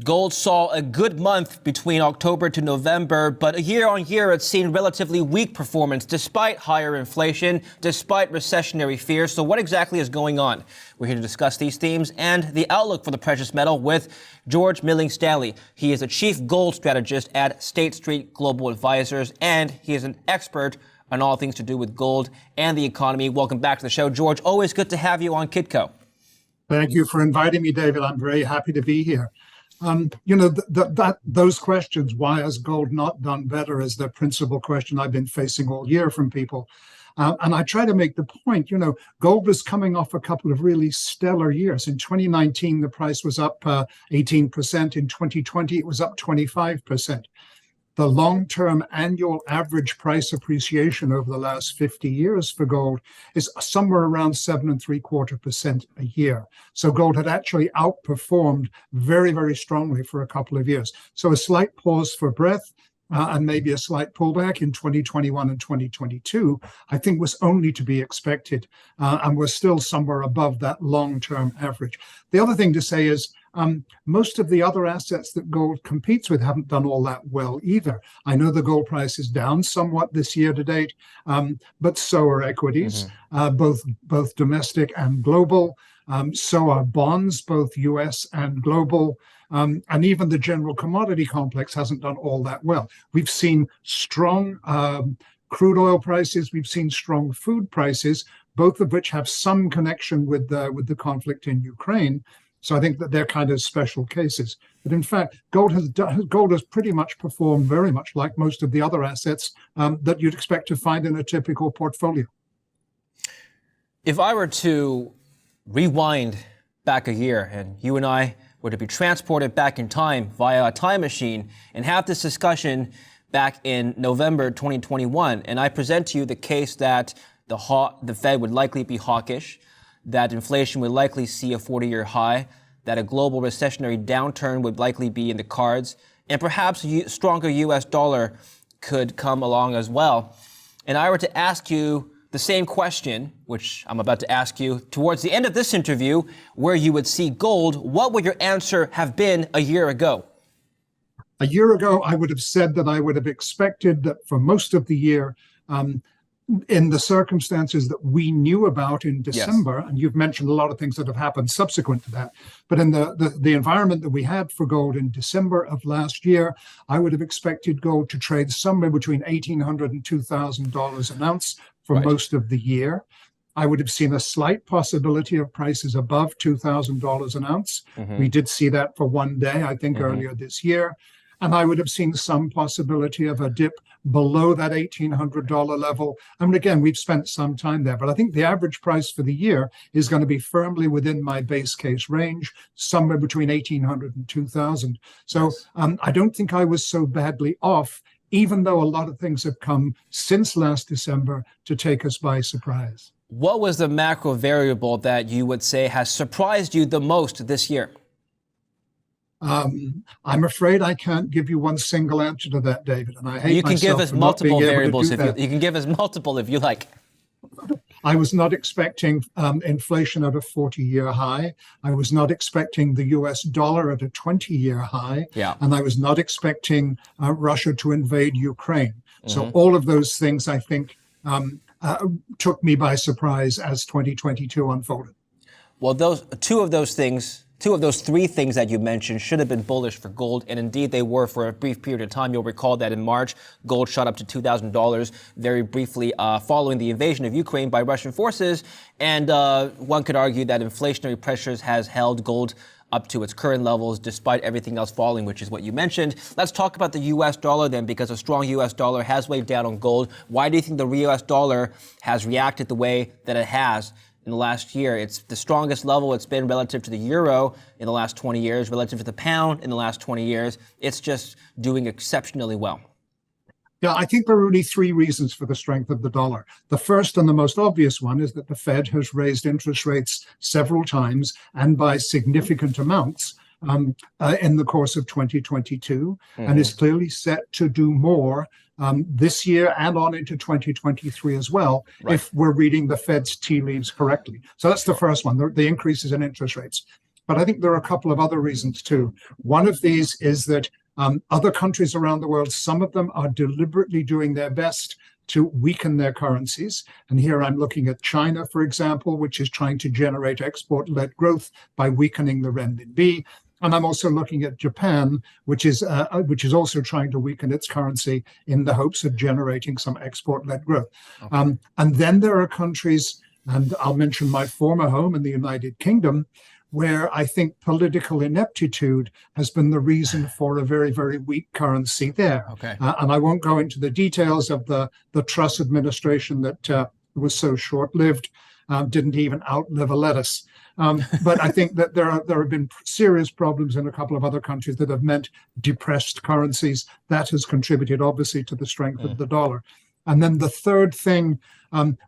Gold saw a good month between October to November, but year on year it's seen relatively weak performance despite higher inflation, despite recessionary fears. So what exactly is going on? We're here to discuss these themes and the outlook for the precious metal with George Milling-Stanley. He is a chief gold strategist at State Street Global Advisors, and he is an expert on all things to do with gold and the economy. Welcome back to the show, George. Always good to have you on Kitco. Thank you for inviting me, David. I'm very happy to be here. Those questions, why has gold not done better, is the principal question I've been facing all year from people. And I try to make the point, gold was coming off a couple of really stellar years. In 2019, the price was up 18%. In 2020, it was up 25%. The long-term annual average price appreciation over the last 50 years for gold is somewhere around 7.75% a year. So gold had actually outperformed very, very strongly for a couple of years. So a slight pause for breath and maybe a slight pullback in 2021 and 2022, I think was only to be expected. And we're still somewhere above that long-term average. The other thing to say is, most of the other assets that gold competes with haven't done all that well either. I know the gold price is down somewhat this year to date, but so are equities, both domestic and global. So are bonds, both US and global. And even the general commodity complex hasn't done all that well. We've seen strong crude oil prices. We've seen strong food prices, both of which have some connection with the conflict in Ukraine. So I think that they're kind of special cases. But in fact, gold has pretty much performed very much like most of the other assets that you'd expect to find in a typical portfolio. If I were to rewind back a year and you and I were to be transported back in time via a time machine and have this discussion back in November 2021, and I present to you the case that the Fed would likely be hawkish, that inflation would likely see a 40-year high, that a global recessionary downturn would likely be in the cards, and perhaps a stronger U.S. dollar could come along as well. And I were to ask you the same question, which I'm about to ask you towards the end of this interview, where you would see gold, what would your answer have been a year ago? A year ago, I would have said that I would have expected that for most of the year, in the circumstances that we knew about in December, and you've mentioned a lot of things that have happened subsequent to that, but in the environment that we had for gold in December of last year, I would have expected gold to trade somewhere between $1,800 and $2,000 an ounce for most of the year. I would have seen a slight possibility of prices above $2,000 an ounce. We did see that for one day, I think, earlier this year. And I would have seen some possibility of a dip below that $1,800 level. I mean, again, we've spent some time there, but I think the average price for the year is going to be firmly within my base case range, somewhere between $1,800 and $2,000. So I don't think I was so badly off, even though a lot of things have come since last December to take us by surprise. What was the macro variable that you would say has surprised you the most this year? I'm afraid I can't give you one single answer to that, David, and I hate You can give us multiple variables if you can give us multiple if you like. I was not expecting inflation at a 40-year high. I was not expecting the US dollar at a 20-year high. And I was not expecting Russia to invade Ukraine. So all of those things, I think, took me by surprise as 2022 unfolded. Well, two of those three things that you mentioned should have been bullish for gold, and indeed they were for a brief period of time. You'll recall that in March, gold shot up to $2,000 very briefly following the invasion of Ukraine by Russian forces, and one could argue that inflationary pressures has held gold up to its current levels despite everything else falling, which is what you mentioned. Let's talk about the U.S. dollar then, because a strong U.S. dollar has weighed down on gold. Why do you think the U.S. dollar has reacted the way that it has in the last year? It's the strongest level it's been relative to the euro in the last 20 years, relative to the pound in the last 20 years. It's just doing exceptionally well. Yeah, I think there are really three reasons for the strength of the dollar. The first and the most obvious one is that the Fed has raised interest rates several times and by significant amounts in the course of 2022, and is clearly set to do more this year and on into 2023 as well, if we're reading the Fed's tea leaves correctly. So that's the first one, the increases in interest rates. But I think there are a couple of other reasons too. One of these is that other countries around the world, some of them are deliberately doing their best to weaken their currencies. And here I'm looking at China, for example, which is trying to generate export-led growth by weakening the renminbi. And I'm also looking at Japan, which is also trying to weaken its currency in the hopes of generating some export-led growth. Okay. And then there are countries, and I'll mention my former home in the United Kingdom, where I think political ineptitude has been the reason for a very, very weak currency there. Okay. And I won't go into the details of the Truss administration that was so short-lived, didn't even outlive a lettuce. But I think that there have been serious problems in a couple of other countries that have meant depressed currencies. That has contributed, obviously, to the strength of the dollar. And then the third thing,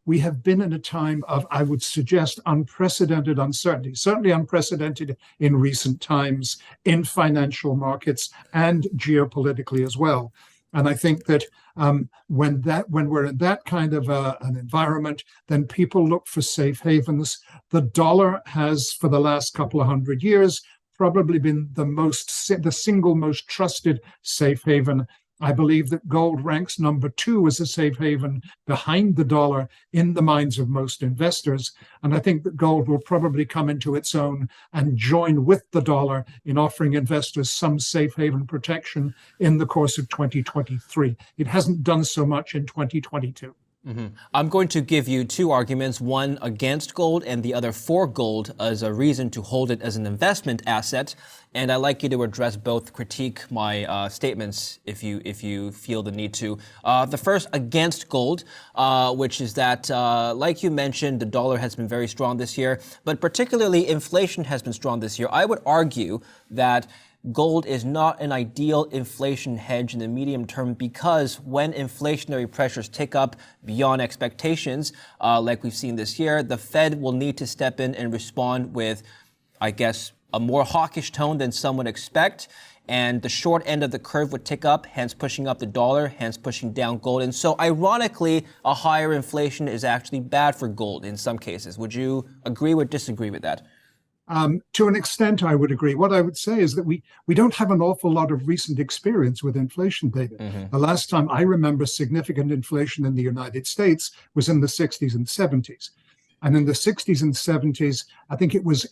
we have been in a time of, I would suggest, unprecedented uncertainty, certainly unprecedented in recent times in financial markets and geopolitically as well. And I think that when we're in that kind of an environment, then people look for safe havens. The dollar has, for the last couple of hundred years, probably been the single most trusted safe haven. I believe that gold ranks number 2 as a safe haven behind the dollar in the minds of most investors. And I think that gold will probably come into its own and join with the dollar in offering investors some safe haven protection in the course of 2023. It hasn't done so much in 2022. Mm-hmm. I'm going to give you 2 arguments, one against gold and the other for gold as a reason to hold it as an investment asset. And I'd like you to address both, critique my statements if you feel the need to. The first against gold, which is that, like you mentioned, the dollar has been very strong this year, but particularly inflation has been strong this year. I would argue that gold is not an ideal inflation hedge in the medium term because when inflationary pressures tick up beyond expectations, like we've seen this year, the Fed will need to step in and respond with, I guess, a more hawkish tone than some would expect. And the short end of the curve would tick up, hence pushing up the dollar, hence pushing down gold. And so ironically, a higher inflation is actually bad for gold in some cases. Would you agree or disagree with that? To an extent, I would agree. What I would say is that we don't have an awful lot of recent experience with inflation, David. Mm-hmm. The last time I remember significant inflation in the United States was in the 60s and 70s. And in the 60s and 70s, I think it was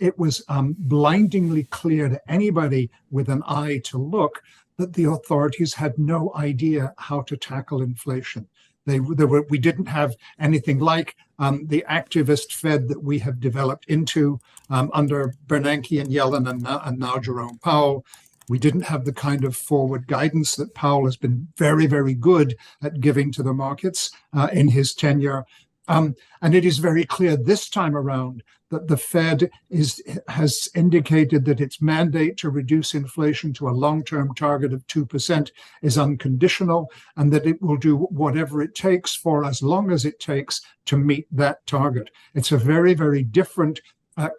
blindingly clear to anybody with an eye to look that the authorities had no idea how to tackle inflation. We didn't have anything like the activist Fed that we have developed into under Bernanke and Yellen and now Jerome Powell. We didn't have the kind of forward guidance that Powell has been very, very good at giving to the markets in his tenure. And it is very clear this time around that the Fed has indicated that its mandate to reduce inflation to a long-term target of 2% is unconditional, and that it will do whatever it takes for as long as it takes to meet that target. It's a very, very different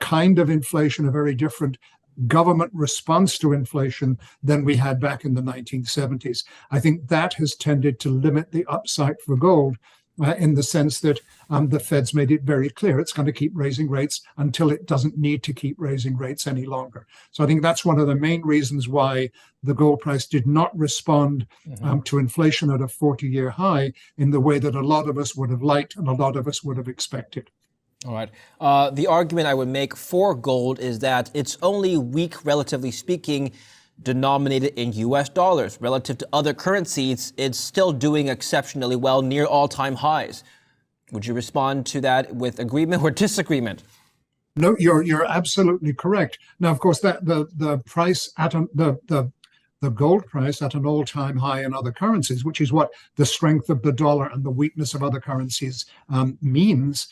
kind of inflation, a very different government response to inflation than we had back in the 1970s. I think that has tended to limit the upside for gold. In the sense that the Fed's made it very clear it's going to keep raising rates until it doesn't need to keep raising rates any longer. So I think that's one of the main reasons why the gold price did not respond to inflation at a 40-year high in the way that a lot of us would have liked and a lot of us would have expected. All right. The argument I would make for gold is that it's only weak, relatively speaking, denominated in US dollars. Relative to other currencies, it's still doing exceptionally well, near all-time highs. Would you respond to that with agreement or disagreement? No, you're absolutely correct. Now, of course, that the price at the gold price at an all-time high in other currencies, which is what the strength of the dollar and the weakness of other currencies means,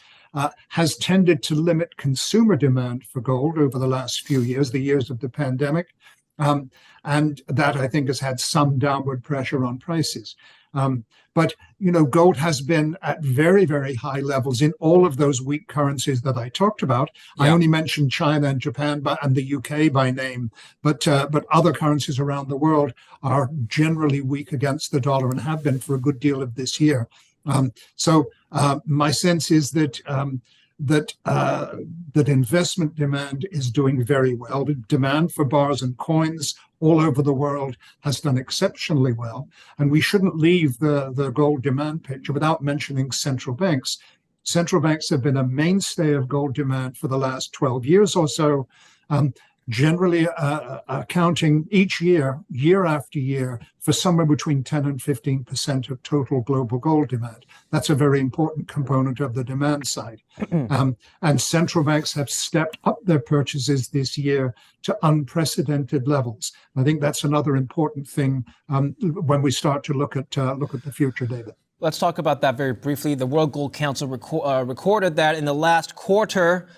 has tended to limit consumer demand for gold over the last few years, the years of the pandemic. And that, I think, has had some downward pressure on prices. But, gold has been at very, very high levels in all of those weak currencies that I talked about. Yeah. I only mentioned China and Japan and the UK by name, but other currencies around the world are generally weak against the dollar and have been for a good deal of this year. So my sense is that that investment demand is doing very well. The demand for bars and coins all over the world has done exceptionally well. And we shouldn't leave the gold demand picture without mentioning central banks. Central banks have been a mainstay of gold demand for the last 12 years or so, generally accounting each year, year after year, for somewhere between 10 and 15% of total global gold demand. That's a very important component of the demand side. And central banks have stepped up their purchases this year to unprecedented levels. I think that's another important thing when we start to look at the future, David. Let's talk about that very briefly. The World Gold Council recorded that in the last quarter,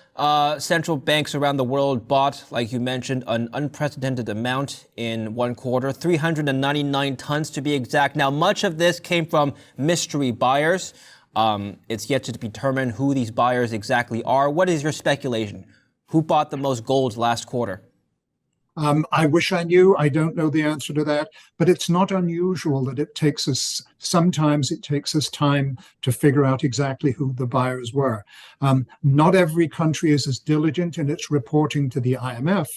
central banks around the world bought, like you mentioned, an unprecedented amount in one quarter, 399 tons to be exact. Now, much of this came from mystery buyers. It's yet to be determined who these buyers exactly are. What is your speculation? Who bought the most gold last quarter? I wish I knew. I don't know the answer to that, but it's not unusual that sometimes it takes us time to figure out exactly who the buyers were. Not every country is as diligent in its reporting to the IMF.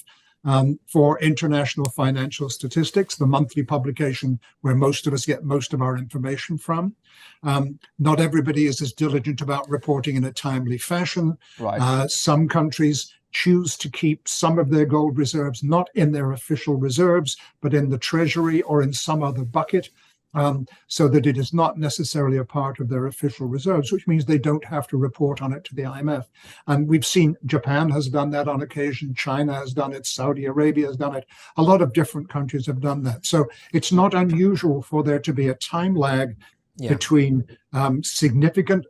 For International Financial Statistics, the monthly publication where most of us get most of our information from. Not everybody is as diligent about reporting in a timely fashion. Right. Some countries choose to keep some of their gold reserves not in their official reserves, but in the treasury or in some other bucket, so that it is not necessarily a part of their official reserves, which means they don't have to report on it to the IMF. And we've seen Japan has done that on occasion, China has done it, Saudi Arabia has done it. A lot of different countries have done that. So it's not unusual for there to be a time lag between significant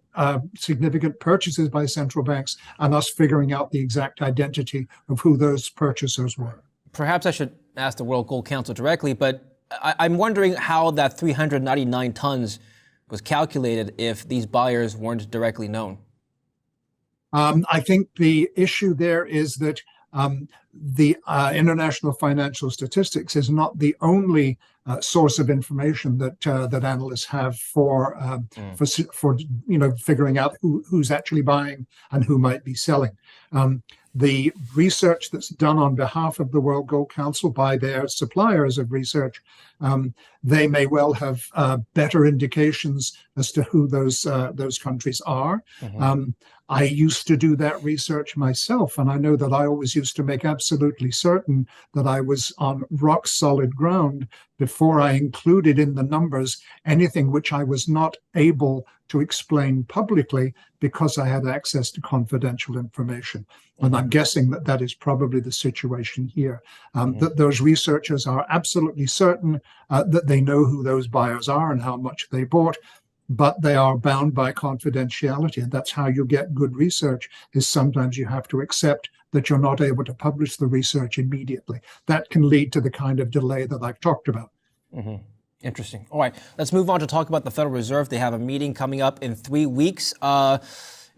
purchases by central banks and us figuring out the exact identity of who those purchasers were. Perhaps I should ask the World Gold Council directly, but I'm wondering how that 399 tons was calculated if these buyers weren't directly known. I think the issue there is that the International Financial Statistics is not the only source of information that analysts have for figuring out who's actually buying and who might be selling. The research that's done on behalf of the World Gold Council by their suppliers of research, they may well have better indications as to who those countries are. Mm-hmm. I used to do that research myself, and I know that I always used to make absolutely certain that I was on rock solid ground before I included in the numbers anything which I was not able to explain publicly because I had access to confidential information. And I'm guessing that that is probably the situation here, that those researchers are absolutely certain that they know who those buyers are and how much they bought, but they are bound by confidentiality. And that's how you get good research, is sometimes you have to accept that you're not able to publish the research immediately. That can lead to the kind of delay that I've talked about. Mm-hmm. Interesting. All right, let's move on to talk about the Federal Reserve. They have a meeting coming up in 3 weeks.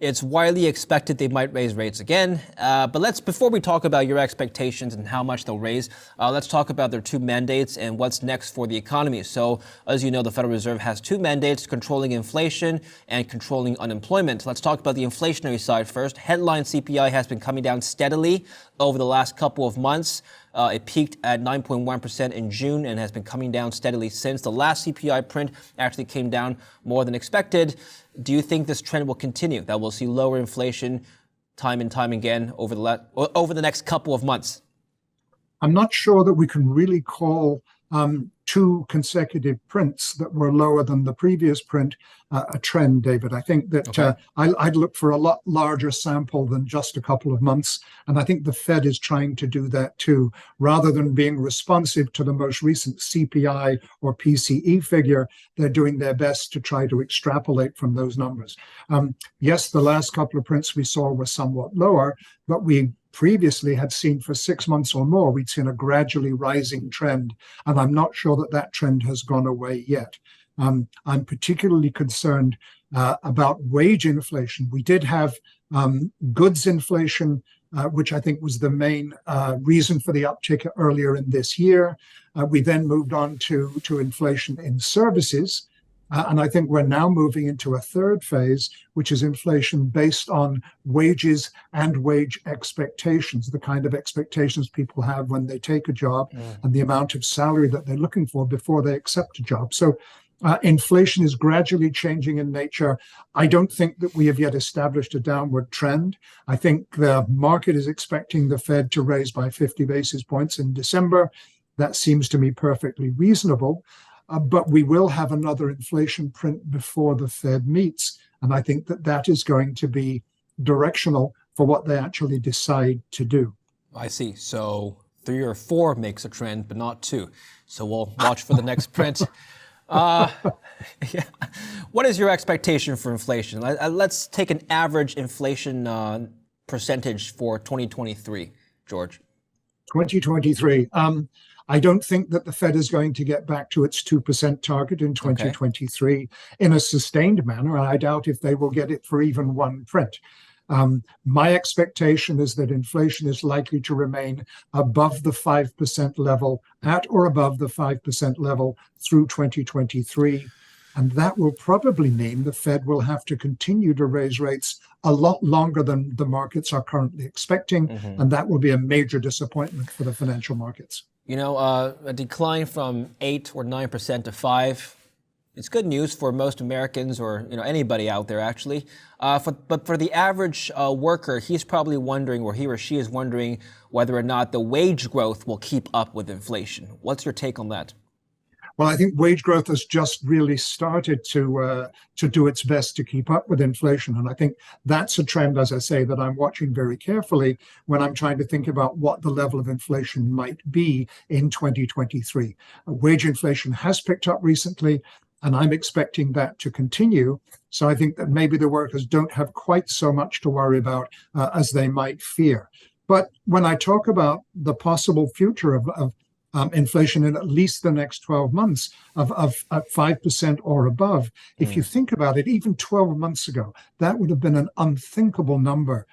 It's widely expected they might raise rates again. But before we talk about your expectations and how much they'll raise, let's talk about their two mandates and what's next for the economy. So, as you know, the Federal Reserve has two mandates: controlling inflation and controlling unemployment. Let's talk about the inflationary side first. Headline CPI has been coming down steadily over the last couple of months. It peaked at 9.1% in June and has been coming down steadily since. The last CPI print actually came down more than expected. Do you think this trend will continue, that we'll see lower inflation time and time again over the next couple of months? I'm not sure that we can really call two consecutive prints that were lower than the previous print a trend, David. I think that I'd look for a lot larger sample than just a couple of months. And I think the Fed is trying to do that too. Rather than being responsive to the most recent CPI or PCE figure, they're doing their best to try to extrapolate from those numbers. Yes, the last couple of prints we saw were somewhat lower, but we previously had seen for 6 months or more, we'd seen a gradually rising trend. And I'm not sure that that trend has gone away yet. I'm particularly concerned about wage inflation. We did have goods inflation, which I think was the main reason for the uptick earlier in this year. We then moved on to inflation in services. And I think we're now moving into a third phase, which is inflation based on wages and wage expectations, the kind of expectations people have when they take a job and the amount of salary that they're looking for before they accept a job. So inflation is gradually changing in nature. I don't think that we have yet established a downward trend. I think the market is expecting the Fed to raise by 50 basis points in December. That seems to me perfectly reasonable. But we will have another inflation print before the Fed meets. And I think that that is going to be directional for what they actually decide to do. I see. So 3 or 4 makes a trend, but not 2. So we'll watch for the next print. Yeah. What is your expectation for inflation? Let's take an average inflation percentage for 2023, George. 2023. I don't think that the Fed is going to get back to its 2% target in 2023 in a sustained manner. I doubt if they will get it for even one print. My expectation is that inflation is likely to remain above the 5% level, at or above the 5% level through 2023. And that will probably mean the Fed will have to continue to raise rates a lot longer than the markets are currently expecting. And that will be a major disappointment for the financial markets. You know, a decline from 8 or 9% to 5, it's good news for most Americans or, anybody out there, actually. But for the average worker, he's probably wondering, or he or she is wondering, whether or not the wage growth will keep up with inflation. What's your take on that? Well, I think wage growth has just really started to do its best to keep up with inflation. And I think that's a trend, as I say, that I'm watching very carefully when I'm trying to think about what the level of inflation might be in 2023. Wage inflation has picked up recently, and I'm expecting that to continue. So I think that maybe the workers don't have quite so much to worry about as they might fear. But when I talk about the possible future of inflation in at least the next 12 months of 5% or above. If you think about it, even 12 months ago, that would have been an unthinkable number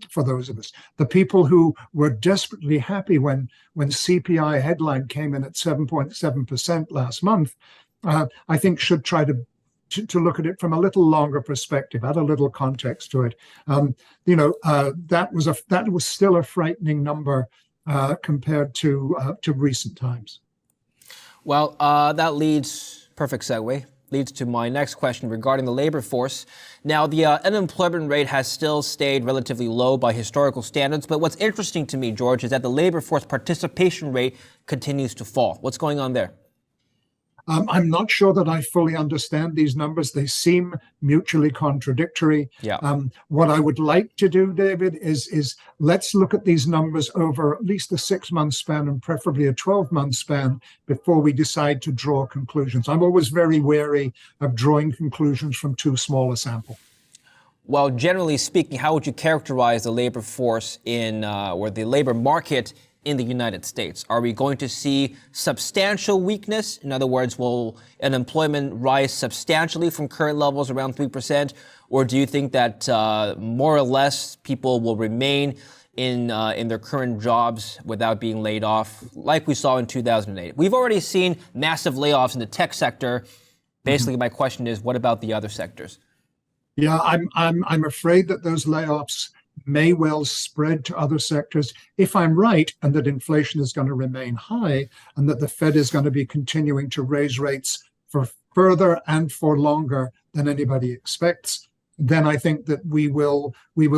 for those of us. The people who were desperately happy when CPI headline came in at 7.7% last month, I think should try to look at it from a little longer perspective, add a little context to it. That was still a frightening number compared to recent times. Well, that perfect segue, leads to my next question regarding the labor force. Now, the unemployment rate has still stayed relatively low by historical standards, but what's interesting to me, George, is that the labor force participation rate continues to fall. What's going on there? I'm not sure that I fully understand these numbers. They seem mutually contradictory. Yeah. What I would like to do, David, is let's look at these numbers over at least a 6-month span and preferably a 12-month span before we decide to draw conclusions. I'm always very wary of drawing conclusions from too small a sample. Well, generally speaking, how would you characterize the labor force or the labor market in the United States? Are we going to see substantial weakness? In other words, will unemployment rise substantially from current levels around 3%? Or do you think that more or less people will remain in their current jobs without being laid off, like we saw in 2008? We've already seen massive layoffs in the tech sector. Basically, my question is, what about the other sectors? Yeah, I'm afraid that those layoffs may well spread to other sectors if I'm right, and that inflation is going to remain high and that the Fed is going to be continuing to raise rates for further and for longer than anybody expects. Then I think that we will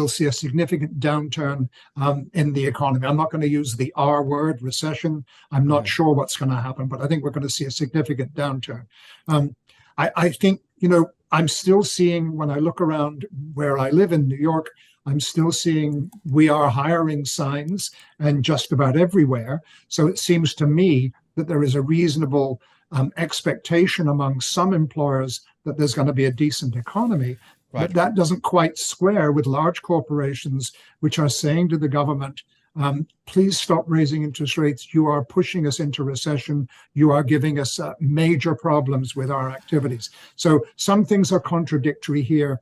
see a significant downturn in the economy. I'm not going to use the R word, recession. I'm not sure what's going to happen, but I think we're going to see a significant downturn. I think, I'm still seeing, when I look around where I live in New York, I'm still seeing we are hiring signs and just about everywhere. So it seems to me that there is a reasonable expectation among some employers that there's going to be a decent economy. Right. But that doesn't quite square with large corporations which are saying to the government, please stop raising interest rates. You are pushing us into recession. You are giving us major problems with our activities. So some things are contradictory here.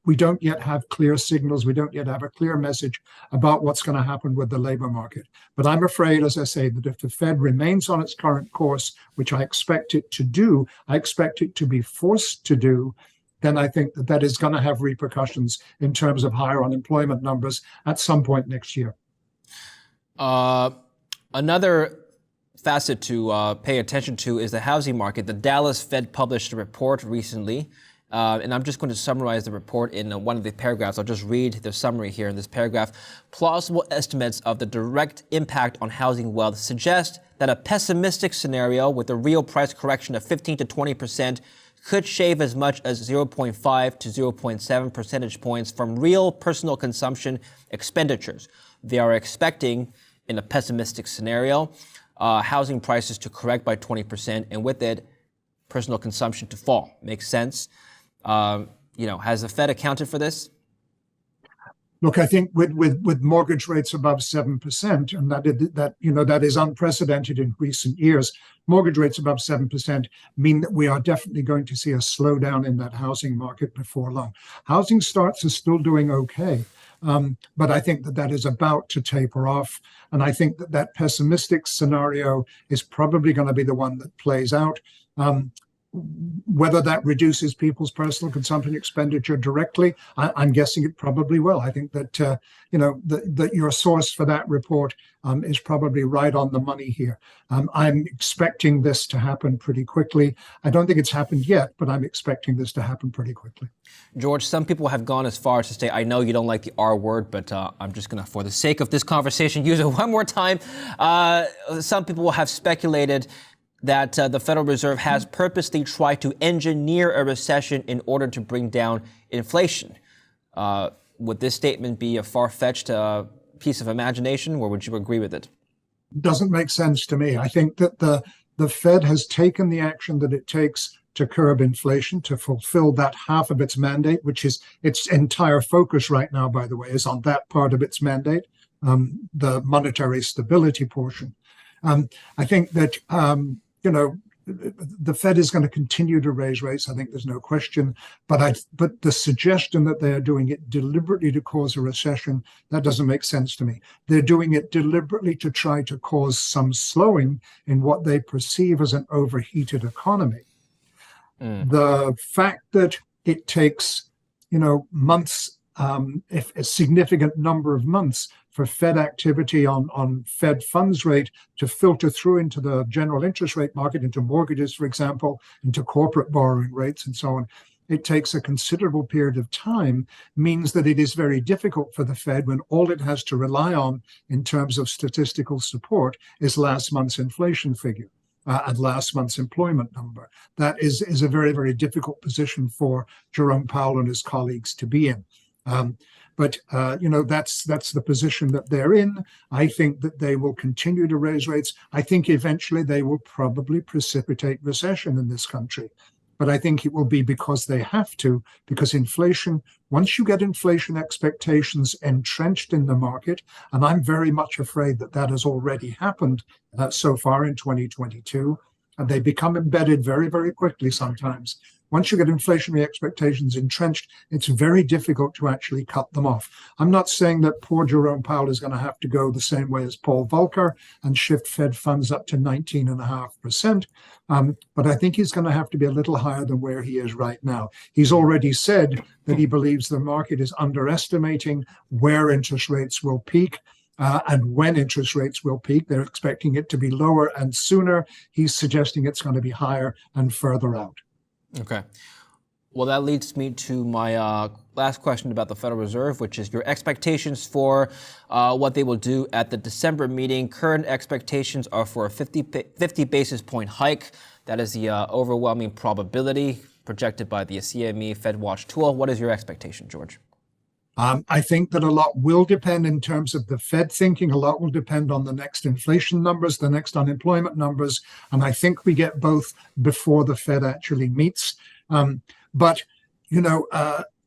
We don't yet have clear signals. We don't yet have a clear message about what's going to happen with the labor market. But I'm afraid, as I say, that if the Fed remains on its current course, which I expect it to do, I expect it to be forced to do, then I think that that is going to have repercussions in terms of higher unemployment numbers at some point next year. Another facet to pay attention to is the housing market. The Dallas Fed published a report recently, and I'm just going to summarize the report in one of the paragraphs. I'll just read the summary here in this paragraph. Plausible estimates of the direct impact on housing wealth suggest that a pessimistic scenario with a real price correction of 15 to 20% could shave as much as 0.5 to 0.7 percentage points from real personal consumption expenditures. They are expecting, in a pessimistic scenario, housing prices to correct by 20%, and with it, personal consumption to fall. Makes sense. Has the Fed accounted for this? Look, I think with mortgage rates above 7%, and that is unprecedented in recent years. Mortgage rates above 7% mean that we are definitely going to see a slowdown in that housing market before long. Housing starts are still doing okay, but I think that is about to taper off, and I think that pessimistic scenario is probably going to be the one that plays out. Whether that reduces people's personal consumption expenditure directly, I'm guessing it probably will. I think that that your source for that report is probably right on the money here. I'm expecting this to happen pretty quickly. I don't think it's happened yet, but I'm expecting this to happen pretty quickly. George, some people have gone as far as to say, I know you don't like the R word, but I'm just going to, for the sake of this conversation, use it one more time. Some people have speculated that the Federal Reserve has purposely tried to engineer a recession in order to bring down inflation. Would this statement be a far-fetched piece of imagination, or would you agree with it? Doesn't make sense to me. I think that the Fed has taken the action that it takes to curb inflation, to fulfill that half of its mandate, which is its entire focus right now, by the way, is on that part of its mandate, the monetary stability portion. I think that the Fed is going to continue to raise rates. I think there's no question. But the suggestion that they are doing it deliberately to cause a recession, that doesn't make sense to me. They're doing it deliberately to try to cause some slowing in what they perceive as an overheated economy. The fact that it takes, months, if a significant number of months for Fed activity on Fed funds rate to filter through into the general interest rate market, into mortgages, for example, into corporate borrowing rates and so on. It takes a considerable period of time, means that it is very difficult for the Fed when all it has to rely on in terms of statistical support is last month's inflation figure and last month's employment number. That is a very, very difficult position for Jerome Powell and his colleagues to be in. But that's the position that they're in. I think that they will continue to raise rates. I think eventually they will probably precipitate recession in this country. But I think it will be because they have to, because inflation, once you get inflation expectations entrenched in the market, and I'm very much afraid that has already happened so far in 2022, and they become embedded very, very quickly sometimes. Once you get inflationary expectations entrenched, it's very difficult to actually cut them off. I'm not saying that poor Jerome Powell is going to have to go the same way as Paul Volcker and shift Fed funds up to 19.5%, but I think he's going to have to be a little higher than where he is right now. He's already said that he believes the market is underestimating where interest rates will peak. And when interest rates will peak, they're expecting it to be lower and sooner. He's suggesting it's going to be higher and further out. Okay. Well, that leads me to my last question about the Federal Reserve, which is your expectations for what they will do at the December meeting. Current expectations are for a 50 basis point hike. That is the overwhelming probability projected by the CME FedWatch tool. What is your expectation, George? I think that a lot will depend in terms of the Fed thinking. A lot will depend on the next inflation numbers, the next unemployment numbers. And I think we get both before the Fed actually meets. But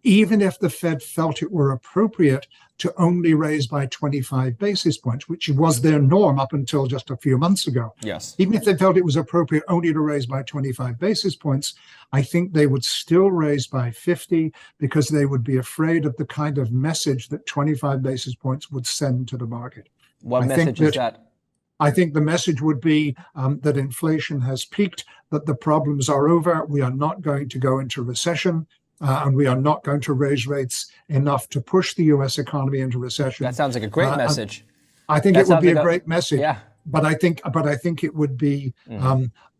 even if the Fed felt it were appropriate to only raise by 25 basis points, which was their norm up until just a few months ago. Yes. Even if they felt it was appropriate only to raise by 25 basis points, I think they would still raise by 50 because they would be afraid of the kind of message that 25 basis points would send to the market. What message is that? I think the message would be that inflation has peaked, that the problems are over, we are not going to go into recession, and we are not going to raise rates enough to push the U.S. economy into recession. That sounds like a great message. I think it would be a great message. Yeah. But I think it would be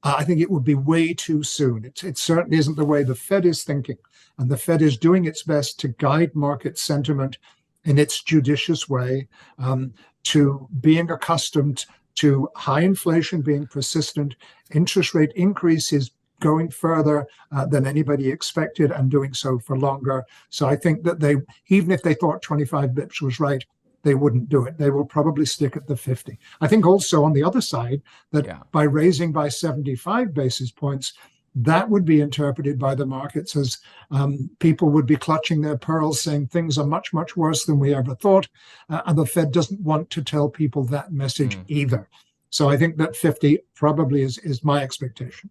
I think it would be way too soon. It certainly isn't the way the Fed is thinking, and the Fed is doing its best to guide market sentiment in its judicious way to being accustomed to high inflation being persistent, interest rate increases going further than anybody expected and doing so for longer. So I think that they, even if they thought 25 bips was right, they wouldn't do it. They will probably stick at the 50. I think also on the other side that by raising by 75 basis points, that would be interpreted by the markets as people would be clutching their pearls saying things are much, much worse than we ever thought. And the Fed doesn't want to tell people that message either. So I think that 50 probably is my expectation.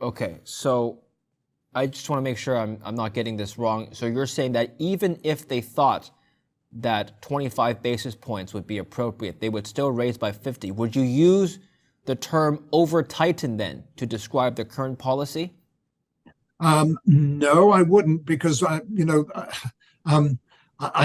Okay, so I just want to make sure I'm not getting this wrong. So you're saying that even if they thought that 25 basis points would be appropriate, they would still raise by 50. Would you use the term over-tighten then to describe the current policy? No, I wouldn't, because I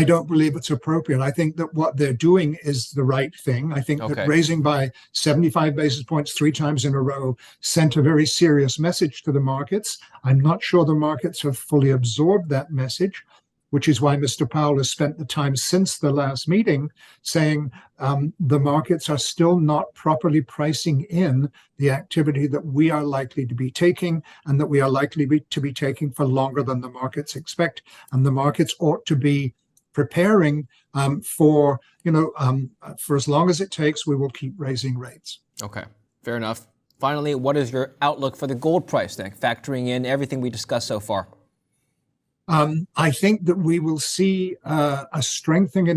don't believe it's appropriate. I think that what they're doing is the right thing. I think that raising by 75 basis points 3 times in a row sent a very serious message to the markets. I'm not sure the markets have fully absorbed that message, which is why Mr. Powell has spent the time since the last meeting saying the markets are still not properly pricing in the activity that we are likely to be taking and that we are likely to be taking for longer than the markets expect. And the markets ought to be preparing for as long as it takes, we will keep raising rates. Okay, fair enough. Finally, what is your outlook for the gold price then, factoring in everything we discussed so far? I think that we will see a strengthening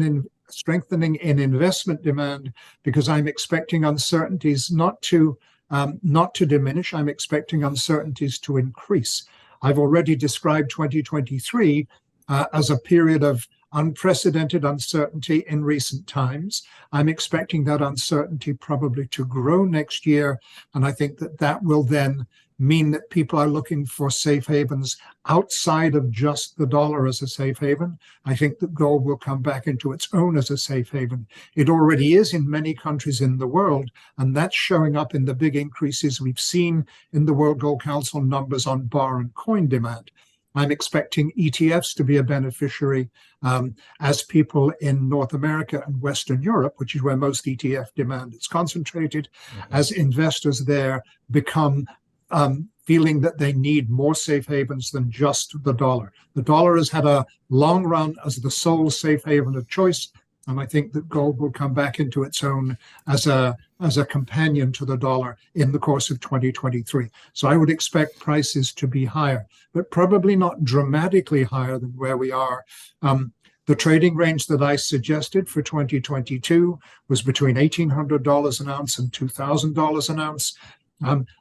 in investment demand because I'm expecting uncertainties not to diminish. I'm expecting uncertainties to increase. I've already described 2023 as a period of unprecedented uncertainty in recent times. I'm expecting that uncertainty probably to grow next year, and I think that will then mean that people are looking for safe havens outside of just the dollar as a safe haven. I think that gold will come back into its own as a safe haven. It already is in many countries in the world, and that's showing up in the big increases we've seen in the World Gold Council numbers on bar and coin demand. I'm expecting ETFs to be a beneficiary as people in North America and Western Europe, which is where most ETF demand is concentrated, as investors there become feeling that they need more safe havens than just the dollar. The dollar has had a long run as the sole safe haven of choice, and I think that gold will come back into its own as a companion to the dollar in the course of 2023. So I would expect prices to be higher, but probably not dramatically higher than where we are. The trading range that I suggested for 2022 was between $1,800 an ounce and $2,000 an ounce.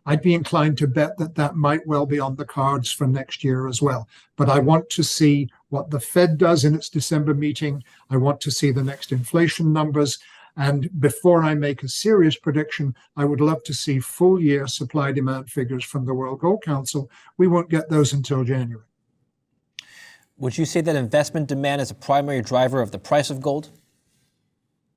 I'd be inclined to bet that might well be on the cards for next year as well. But I want to see what the Fed does in its December meeting. I want to see the next inflation numbers. And before I make a serious prediction, I would love to see full year supply demand figures from the World Gold Council. We won't get those until January. Would you say that investment demand is a primary driver of the price of gold?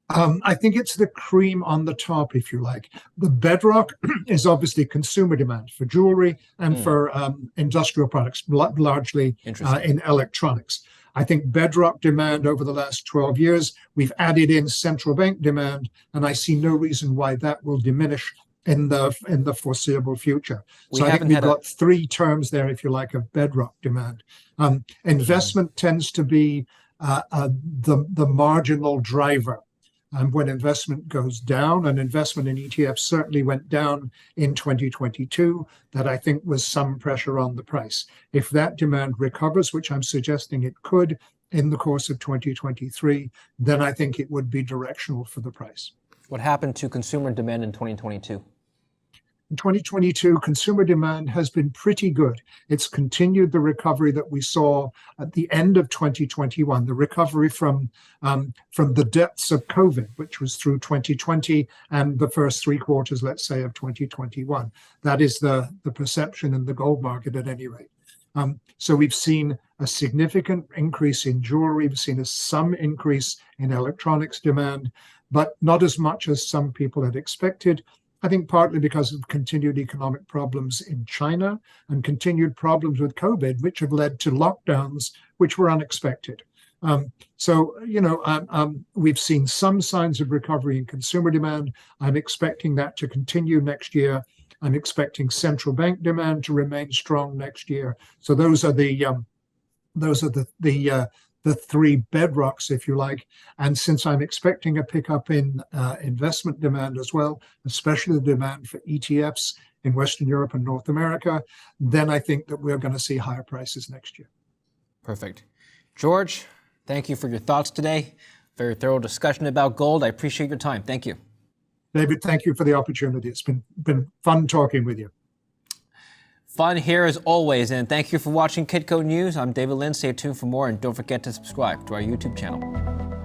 I think it's the cream on the top, if you like. The bedrock is obviously consumer demand for jewelry and for industrial products, largely in electronics. I think bedrock demand over the last 12 years, we've added in central bank demand, and I see no reason why that will diminish in the foreseeable future. So I think we've got 3 terms there, if you like, of bedrock demand. Investment tends to be the marginal driver. And when investment goes down, and investment in ETFs certainly went down in 2022, that I think was some pressure on the price. If that demand recovers, which I'm suggesting it could in the course of 2023, then I think it would be directional for the price. What happened to consumer demand in 2022? In 2022, consumer demand has been pretty good. It's continued the recovery that we saw at the end of 2021, the recovery from the depths of COVID, which was through 2020 and the first 3 quarters, let's say, of 2021. That is the perception in the gold market at any rate. So we've seen a significant increase in jewelry. We've seen some increase in electronics demand, but not as much as some people had expected. I think partly because of continued economic problems in China and continued problems with COVID, which have led to lockdowns, which were unexpected. We've seen some signs of recovery in consumer demand. I'm expecting that to continue next year. I'm expecting central bank demand to remain strong next year. So those are the 3 bedrocks, if you like. And since I'm expecting a pickup in investment demand as well, especially the demand for ETFs in Western Europe and North America, then I think that we're going to see higher prices next year. Perfect. George, thank you for your thoughts today. Very thorough discussion about gold. I appreciate your time. Thank you. David, thank you for the opportunity. It's been fun talking with you. Fun here as always, and thank you for watching Kitco News. I'm David Lin. Stay tuned for more, and don't forget to subscribe to our YouTube channel.